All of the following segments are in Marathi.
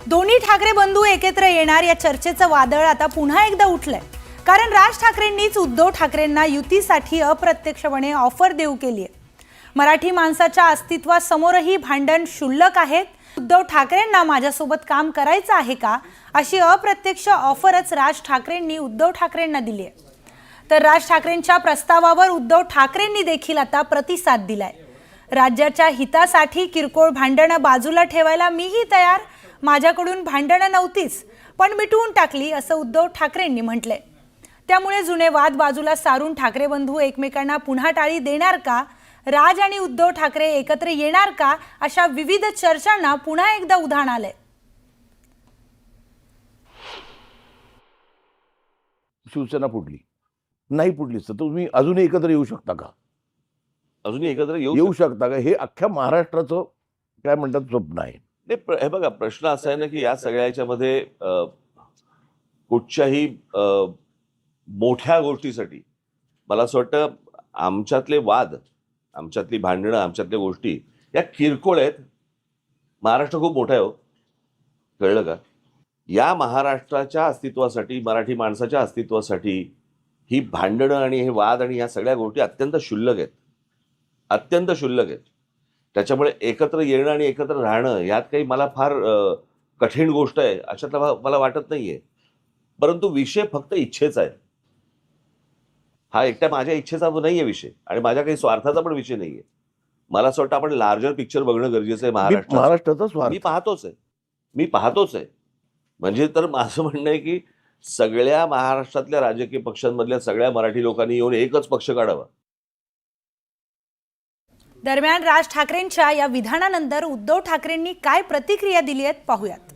दोन्ही ठाकरे बंधू एकत्र येणार या चर्चेचं वादळ आता पुन्हा एकदा उठलंय। कारण राज ठाकरेंनीच उद्धव ठाकरेंना युतीसाठी अप्रत्यक्षपणे ऑफर देऊ केली आहे। मराठी माणसाच्या अस्तित्वासमोरही भांडण क्षुल्लक आहेत। उद्धव ठाकरेंना माझ्यासोबत काम करायचं आहे का अशी अप्रत्यक्ष ऑफरच राज ठाकरेंनी उद्धव ठाकरेंना दिली आहे। तर राज ठाकरेंच्या प्रस्तावावर उद्धव ठाकरेंनी देखील आता प्रतिसाद दिलाय। राज्याच्या हितासाठी किरकोळ भांडणं बाजूला ठेवायला मीही तयार, माझ्याकडून भांडणं नव्हतीच पण मिटवून टाकली असं उद्धव ठाकरेंनी म्हटलंय। त्यामुळे जुने वाद बाजूला सारून ठाकरे बंधू एकमेकांना पुन्हा टाळी देणार का, राज आणि उद्धव ठाकरे एकत्र येणार का अशा विविध चर्चांना पुन्हा एकदा उधाण आलंय। शिवसेना फुटली नाही, फुटली तर तुम्ही अजूनही एकत्र येऊ शकता का? अजूनही एकत्र येऊ शकता का? हे अख्ख्या महाराष्ट्राचं काय म्हणतात स्वप्न आहे। हे बघा, प्रश्न असा आहे ना की या सगळ्याच्यामध्ये कुठच्याही मोठ्या गोष्टीसाठी मला असं वाटतं आमच्यातले वाद, आमच्यातली भांडणं, आमच्यातल्या गोष्टी या किरकोळ आहेत। महाराष्ट्र खूप मोठा आहे हो, कळलं का? या महाराष्ट्राच्या अस्तित्वासाठी, मराठी माणसाच्या अस्तित्वासाठी ही भांडणं आणि हे वाद आणि ह्या सगळ्या गोष्टी अत्यंत क्षुल्लक आहेत, अत्यंत क्षुल्लक आहेत। त्याच्यामुळे एकत्र येणं आणि एकत्र राहणं यात काही मला फार कठीण गोष्ट आहे अशातला मला वाटत नाहीये। परंतु विषय फक्त इच्छेचा आहे, हा एकट्या माझ्या इच्छेचा नाहीये विषय आणि माझ्या काही स्वार्थाचा पण विषय नाहीये। मला असं वाटतं आपण लार्जर पिक्चर बघणं गरजेचं आहे। महाराष्ट्राचा स्वार्थ मी पाहतोच आहे म्हणजे तर माझं म्हणणं आहे की सगळ्या महाराष्ट्रातल्या राजकीय पक्षांमधल्या सगळ्या मराठी लोकांनी येऊन एकच पक्ष काढावा। दरम्यान राज ठाकरेंच्या या विधानानंतर उद्धव ठाकरेंनी काय प्रतिक्रिया दिली आहेत पाहूयात।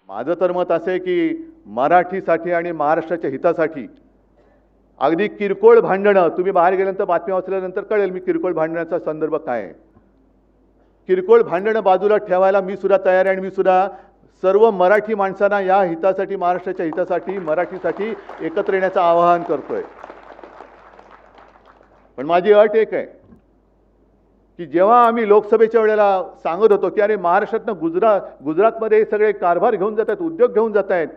माझं तर मत असं आहे की मराठीसाठी आणि महाराष्ट्राच्या हितासाठी अगदी किरकोळ भांडणं, तुम्ही बाहेर गेल्यानंतर बातम्या वाचल्यानंतर कळेल मी किरकोळ भांडणाचा संदर्भ काय आहे। किरकोळ भांडणं बाजूला ठेवायला मी सुद्धा तयार आहे आणि मी सुद्धा सर्व मराठी माणसांना या हितासाठी, महाराष्ट्राच्या हितासाठी, मराठीसाठी एकत्र येण्याचं आवाहन करतोय। पण माझी अट एक आहे की जेव्हा आम्ही लोकसभेच्या वेळेला सांगत होतो की अरे महाराष्ट्रातनं गुजरातमध्ये हे सगळे कारभार घेऊन जात आहेत, उद्योग घेऊन जात आहेत,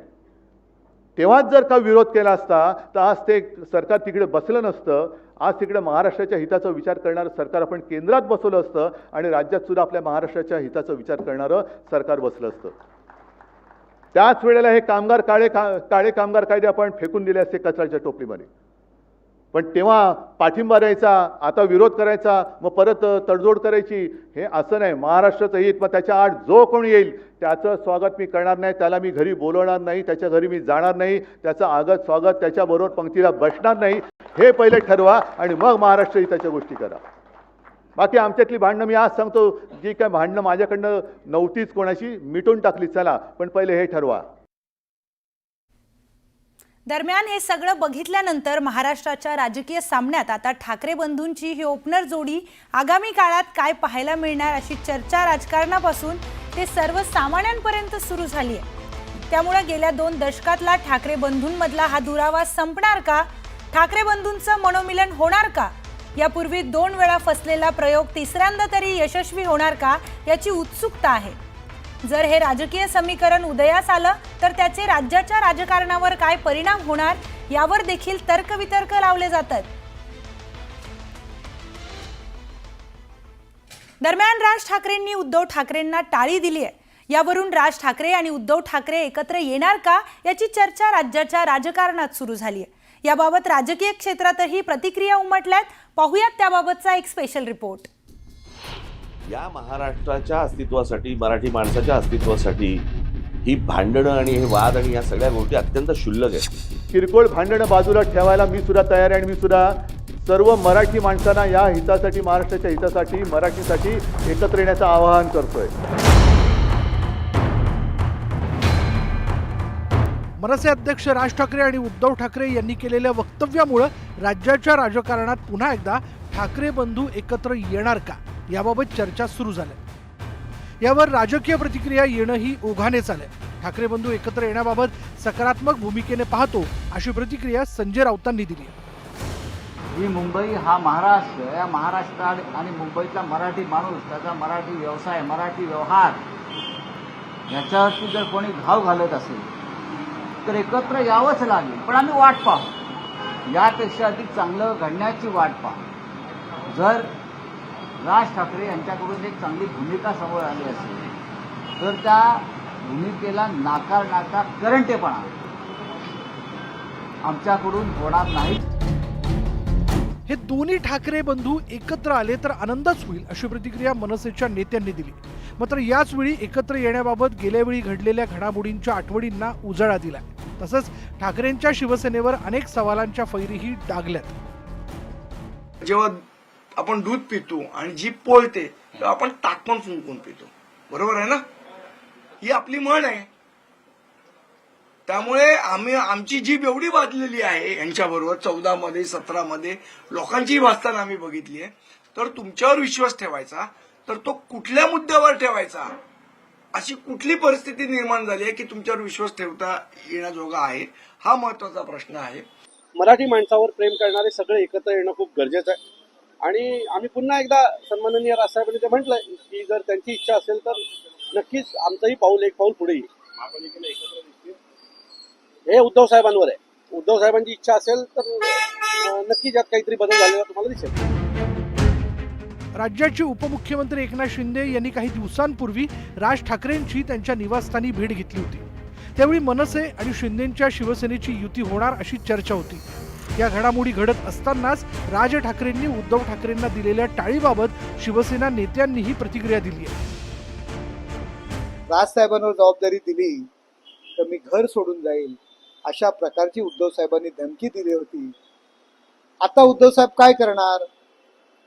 तेव्हाच जर का विरोध केला असता तर आज ते सरकार तिकडे बसलं नसतं। आज तिकडे महाराष्ट्राच्या हिताचा विचार करणारं सरकार आपण केंद्रात बसवलं असतं आणि राज्यात सुद्धा आपल्या महाराष्ट्राच्या हिताचा विचार करणारं सरकार बसलं असतं। त्याच वेळेला हे काळे कामगार कायदे आपण फेकून दिले असते कचऱ्याच्या टोपलीमध्ये। पण तेव्हा पाठिंबा द्यायचा, आता विरोध करायचा, मग परत तडजोड करायची, हे असं नाही। महाराष्ट्राचं हित, मग त्याच्या आड जो कोणी येईल त्याचं स्वागत मी करणार नाही, त्याला मी घरी बोलवणार नाही, त्याच्या घरी मी जाणार नाही, त्याचं आगत स्वागत, त्याच्याबरोबर पंक्तीला बसणार नाही, हे पहिले ठरवा आणि मग महाराष्ट्र हिताच्या गोष्टी करा। बाकी आमच्यातली भांडणं मी आज सांगतो, जी काय भांडणं माझ्याकडनं नव्हतीच कोणाशी, मिटून टाकली, चला, पण पहिले हे ठरवा। दरम्यान हे सगळं बघितल्यानंतर महाराष्ट्राच्या राजकीय सामन्यात आता ठाकरे बंधूंची ही ओपनर जोडी आगामी काळात काय पाहायला मिळणार अशी चर्चा राजकारणापासून ते सर्वसामान्यांपर्यंत सुरू झाली आहे। त्यामुळे गेल्या 2 दशकातला ठाकरे बंधूंमधला हा दुरावा संपणार का, ठाकरे बंधूंचं मनोमिलन होणार का, यापूर्वी 2 वेळा फसलेला प्रयोग तिसऱ्यांदा तरी यशस्वी होणार का याची उत्सुकता आहे। जर हे राजकीय समीकरण उदयास आलं तर त्याचे राज्याच्या राजकारणावर काय परिणाम होणार यावर देखील तर्कवितर्क लावले जातात। दरम्यान राज ठाकरेंनी उद्धव ठाकरेंना टाळी दिली आहे। यावरून राज ठाकरे आणि उद्धव ठाकरे एकत्र येणार का याची चर्चा राज्याच्या राजकारणात सुरू झाली आहे। याबाबत राजकीय क्षेत्रातही प्रतिक्रिया उमटल्यात, पाहूयात त्याबाबतचा एक स्पेशल रिपोर्ट। या महाराष्ट्राच्या अस्तित्वासाठी, मराठी माणसाच्या अस्तित्वासाठी ही भांडणं आणि हे वाद आणि या सगळ्या गोष्टी अत्यंत क्षुल्लक आहेत। किरकोळ भांडणं बाजूला ठेवायला मी सुद्धा तयार आहे आणि मी सुद्धा सर्व मराठी माणसांना या हितासाठी, महाराष्ट्राच्या हितासाठी, मराठीसाठी एकत्र येण्याचं आवाहन करतोय। मनसे अध्यक्ष राज ठाकरे आणि उद्धव ठाकरे यांनी केलेल्या वक्तव्यामुळे राज्याच्या राजकारणात पुन्हा एकदा ठाकरे बंधू एकत्र येणार का याबाबत चर्चा सुरू झाली। यावर राजकीय प्रतिक्रिया येणंही ओघानेच आलंय। ठाकरे बंधू एकत्र येण्याबाबत सकारात्मक भूमिकेने पाहतो अशी प्रतिक्रिया संजय राऊतांनी दिली। ही मुंबई हा महाराष्ट्र, या महाराष्ट्र आणि मुंबईतला मराठी माणूस, त्याचा मराठी व्यवसाय, मराठी व्यवहार याच्यावरती जर कोणी घाव घालत असेल तर एकत्र यावंच लागेल. पण आम्ही वाट पाहू, यापेक्षा अधिक चांगलं घडण्याची वाट पाहू. जर राज ठाकरे यांच्याकडून एक चांगली भूमिका समोर आली असेल तर त्या भूमिकेला नाकारण्याचा करंटेपणा आमच्याकडून होणार नाही. हे दोन्ही ठाकरे बंधू एकत्र आले तर आनंदच होईल अशी प्रतिक्रिया मनसेच्या नेत्यांनी दिली. मात्र याच वेळी एकत्र येण्याबाबत गेल्या वेळी घडलेल्या घडामोडींच्या आठवणींना उजाळा दिलाय. तसंच ठाकरेंच्या शिवसेनेवर अनेक सवालांच्या फैरीही डागल्यात. जेव्हा आपण दूध पितो आणि जीभ पोळते तेव्हा आपण ताकपण फुंकून पितो, बरोबर आहे ना? ही आपली म्हण आहे. त्यामुळे आमची जीभ एवढी वाजलेली आहे यांच्याबरोबर 14 मध्ये 17 मध्ये लोकांचीही वाचताना आम्ही बघितली आहे. तर तुमच्यावर विश्वास ठेवायचा तर तो कुठल्या मुद्द्यावर ठेवायचा, अशी कुठली परिस्थिती निर्माण झाली आहे की तुमच्यावर विश्वास ठेवता येण्याजोगा आहे, हा महत्वाचा प्रश्न आहे. मराठी माणसावर प्रेम करणारे सगळे एकत्र येणं खूप गरजेचं आहे. आणि आम्ही पुन्हा एकदा सन्माननीय राजसाहेबांनी ते म्हटलंय की जर त्यांची इच्छा असेल तर नक्कीच आमचंही पाऊल एक पाऊल पुढे येईल. हे उद्धव साहेबांवर आहे. उद्धव साहेबांची इच्छा असेल तर नक्कीच यात काहीतरी बदल झालेला तुम्हाला दिसेल. राज्याचे उपमुख्यमंत्री एकनाथ शिंदे यांनी काही दिवसांपूर्वी राज ठाकरेंची त्यांच्या निवासस्थानी भेट घेतली होती. त्यावेळी मनसे आणि शिंदेंच्या शिवसेनेची युती होणार अशी चर्चा होती. या घडामोडी घडत असतानाच राज ठाकरेंनी उद्धव ठाकरेंना दिलेल्या टाळीबाबत शिवसेना नेत्यांनीही प्रतिक्रिया दिली आहे. राजसाहेबांवर जबाबदारी दिली तर मी घर सोडून जाईल अशा प्रकारची उद्धव साहेबांनी धमकी दिली होती. आता उद्धव साहेब काय करणार?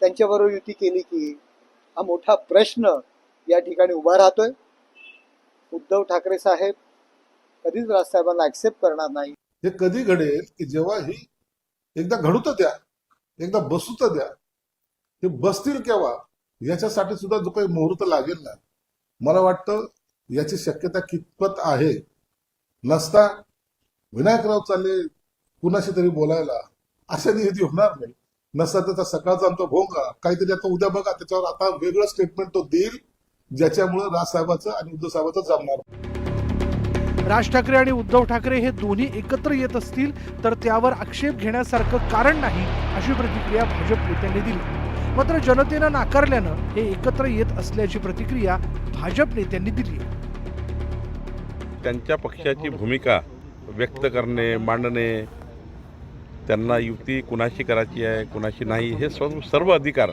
त्यांच्याबरोबर युती केली की, हा मोठा प्रश्न या ठिकाणी उभा राहतोय. उद्धव ठाकरे साहेब कधीच राजसाहेबांना ऍक्सेप्ट करणार नाही. हे कधी घडेल की जेव्हा ही एकदा घडू तर द्या, एकदा बसू तर द्या. हे बसतील केव्हा याच्यासाठी सुद्धा जो काही मुहूर्त लागेल ना, मला वाटतं याची शक्यता कितपत आहे. नसता विनायकराव चालले कुणाशी तरी बोलायला, अशा निधी होणार नाही. नसता त्याचा सकाळचा आमचा भोंगा काहीतरी आता उद्या बघा त्याच्यावर आता वेगळं स्टेटमेंट तो देईल ज्याच्यामुळे राजसाहेबाचं आणि उद्धव साहेबाचं जमणार. राज ठाकरे आणि उद्धव ठाकरे हे दोन्ही एकत्र येत असतील तर त्यावर आक्षेप घेण्यासारखं कारण नाही अशी प्रतिक्रिया भाजप नेत्यांनी दिली. मात्र जनतेनं नाकारल्यानं हे एकत्र येत असल्याची प्रतिक्रिया भाजप नेत्यांनी दिली. त्यांच्या पक्षाची भूमिका व्यक्त करणे, मांडणे, त्यांना युती कुणाशी करायची आहे कुणाशी नाही हे सर्व अधिकार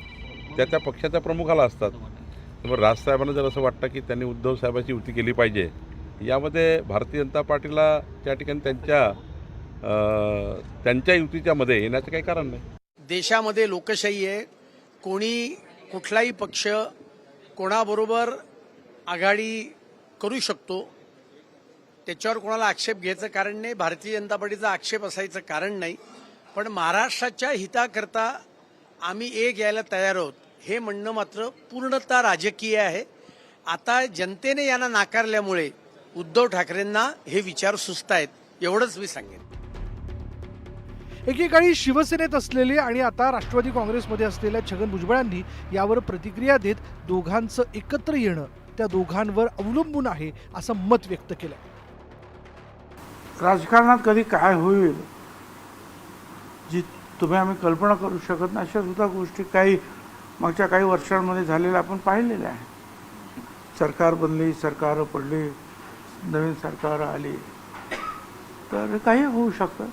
त्या पक्षाच्या प्रमुखाला असतात. त्यामुळे राजसाहेबांना जर असं वाटतं की त्यांनी उद्धव साहेबांची युती केली पाहिजे, यामध्ये भारतीय जनता पार्टीला त्या ठिकाणी त्यांच्या युतीच्या मध्ये येण्याचं काही कारण नाही. देशामध्ये लोकशाही आहे. कोणी कुठलाही पक्ष कोणाबरोबर आघाडी करू शकतो, त्याच्यावर कोणाला आक्षेप घ्यायचं कारण नाही. भारतीय जनता पार्टीचा आक्षेप असायचं कारण नाही. पण महाराष्ट्राच्या हिताकरता आम्ही एक यायला तयार आहोत हे म्हणणं मात्र पूर्णतः राजकीय आहे. आता जनतेने यांना नाकारल्यामुळे उद्धव ठाकरेंना हे विचार सुचतायत, एवढंच मी सांगेन. एकेकाळी शिवसेनेत असलेले आणि आता राष्ट्रवादी काँग्रेसमध्ये असलेल्या छगन भुजबळांनी यावर प्रतिक्रिया देत दोघांचं एकत्र येणं त्या दोघांवर अवलंबून आहे असं मत व्यक्त केलं. राजकारणात कधी काय होईल जी तुम्ही आम्ही कल्पना करू शकत नाही, अशा सुद्धा गोष्टी काही मागच्या काही वर्षांमध्ये झालेल्या आपण पाहिलेल्या आहे. सरकार बनली, सरकार पडली, नवीन सरकार आली, तर काही होऊ शकतं.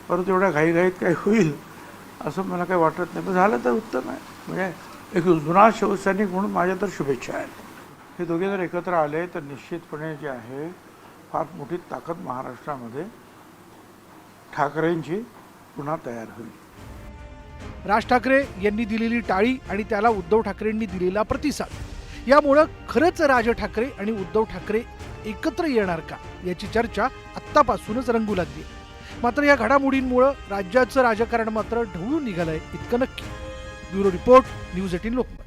परंतु एवढ्या घाईघाईत काही होईल असं मला काही वाटत नाही. पण झालं तर उत्तम आहे. म्हणजे एक जुना शिवसैनिक म्हणून माझ्या तर शुभेच्छा आहेत. हे दोघे जर एकत्र आले तर निश्चितपणे जे आहे फार मोठी ताकद महाराष्ट्रामध्ये ठाकरेंची पुन्हा तयार होईल. राज ठाकरे यांनी दिलेली टाळी आणि त्याला उद्धव ठाकरेंनी दिलेला प्रतिसाद यामुळं खरंच राज ठाकरे आणि उद्धव ठाकरे एकत्र येणार का याची चर्चा आत्तापासूनच रंगू लागली. मात्र या घडामोडींमुळे राज्याचं राजकारण मात्र ढवळून निघालंय इतकं नक्की. Bureau report, news 18 Lokmat.